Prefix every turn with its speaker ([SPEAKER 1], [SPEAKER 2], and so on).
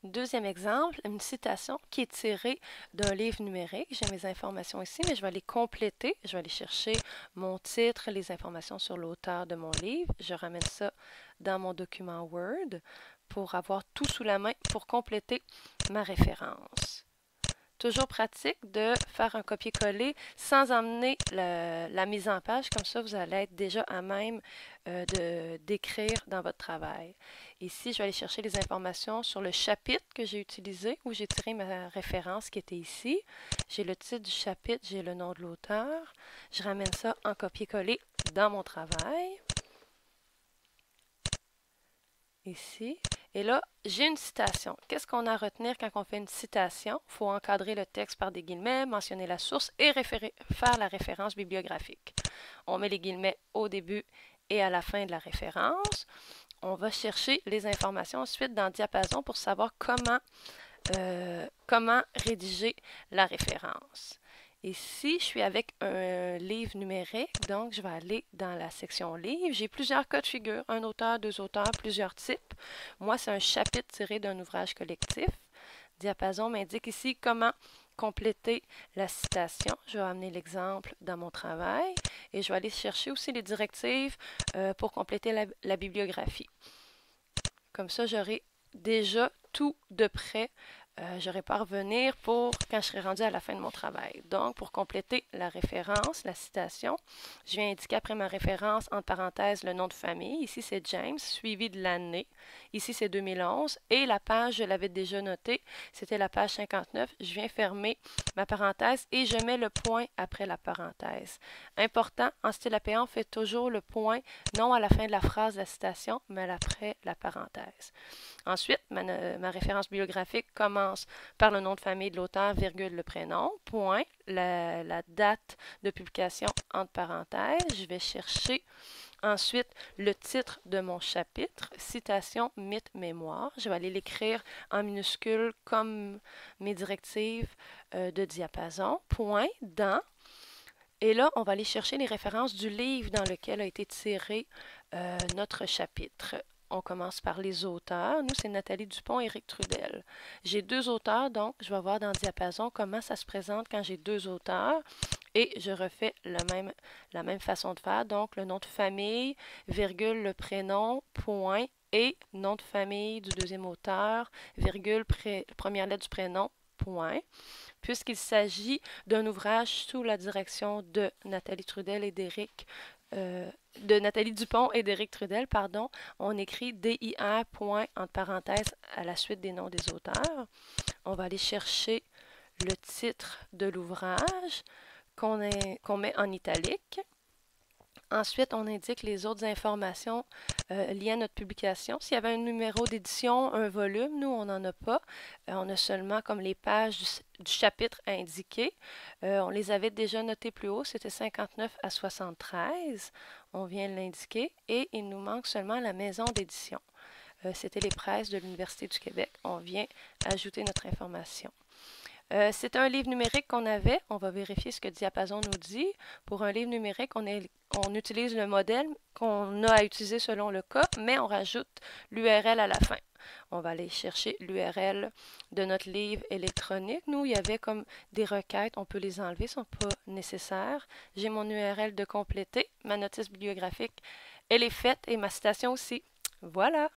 [SPEAKER 1] Deuxième exemple, une citation qui est tirée d'un livre numérique. J'ai mes informations ici, mais je vais aller compléter. Je vais aller chercher mon titre, les informations sur l'auteur de mon livre. Je ramène ça dans mon document Word pour avoir tout sous la main pour compléter ma référence. Toujours pratique de faire un copier-coller sans emmener la mise en page. Comme ça, vous allez être déjà à même d'écrire dans votre travail. Ici, je vais aller chercher les informations sur le chapitre que j'ai utilisé, où j'ai tiré ma référence qui était ici. J'ai le titre du chapitre, j'ai le nom de l'auteur. Je ramène ça en copier-coller dans mon travail. Ici. Et là, j'ai une citation. Qu'est-ce qu'on a à retenir quand on fait une citation? Il faut encadrer le texte par des guillemets, mentionner la source et faire la référence bibliographique. On met les guillemets au début et à la fin de la référence. On va chercher les informations ensuite dans Diapason pour savoir comment rédiger la référence. Ici, je suis avec un livre numérique, donc je vais aller dans la section livre. J'ai plusieurs cas de figure, un auteur, deux auteurs, plusieurs types. Moi, c'est un chapitre tiré d'un ouvrage collectif. Diapason m'indique ici comment compléter la citation. Je vais amener l'exemple dans mon travail et je vais aller chercher aussi les directives pour compléter la bibliographie. Comme ça, j'aurai déjà tout de près. Je n'aurai pas à revenir pour quand je serai rendu à la fin de mon travail. Donc, pour compléter la référence, la citation, je viens indiquer après ma référence, entre parenthèses, le nom de famille. Ici, c'est James, suivi de l'année. Ici, c'est 2011. Et la page, je l'avais déjà notée, c'était la page 59. Je viens fermer ma parenthèse et je mets le point après la parenthèse. Important, en style APA, on fait toujours le point, non à la fin de la phrase de la citation, mais après la parenthèse. Ensuite, ma référence bibliographique commence par le nom de famille de l'auteur, virgule, le prénom, point, la date de publication entre parenthèses. Je vais chercher ensuite le titre de mon chapitre, citation, mythe, mémoire. Je vais aller l'écrire en minuscule comme mes directives de Diapason, point, dans. Et là, on va aller chercher les références du livre dans lequel a été tiré notre chapitre. On commence par les auteurs. Nous, c'est Nathalie Dupont et Éric Trudel. J'ai deux auteurs, donc je vais voir dans Diapason comment ça se présente quand j'ai deux auteurs. Et je refais la même façon de faire. Donc, le nom de famille, virgule, le prénom, point, et nom de famille du deuxième auteur, virgule, première lettre du prénom, point. Puisqu'il s'agit d'un ouvrage sous la direction de Nathalie Trudel et d'Éric de Nathalie Dupont et d'Éric Trudel, pardon, on écrit DIR point entre parenthèses à la suite des noms des auteurs. On va aller chercher le titre de l'ouvrage qu'on met en italique. Ensuite, on indique les autres informations liées à notre publication. S'il y avait un numéro d'édition, un volume, nous, on n'en a pas. On a seulement comme les pages du chapitre indiquées. On les avait déjà notées plus haut, c'était 59 à 73. On vient de l'indiquer. Et il nous manque seulement la maison d'édition. C'était les presses de l'Université du Québec. On vient ajouter notre information. C'est un livre numérique qu'on avait. On va vérifier ce que Diapason nous dit. Pour un livre numérique, on utilise le modèle qu'on a à utiliser selon le cas, mais on rajoute l'URL à la fin. On va aller chercher l'URL de notre livre électronique. Nous, il y avait comme des requêtes. On peut les enlever, ce ne sont pas nécessaires. J'ai mon URL de compléter. Ma notice bibliographique, elle est faite et ma citation aussi. Voilà!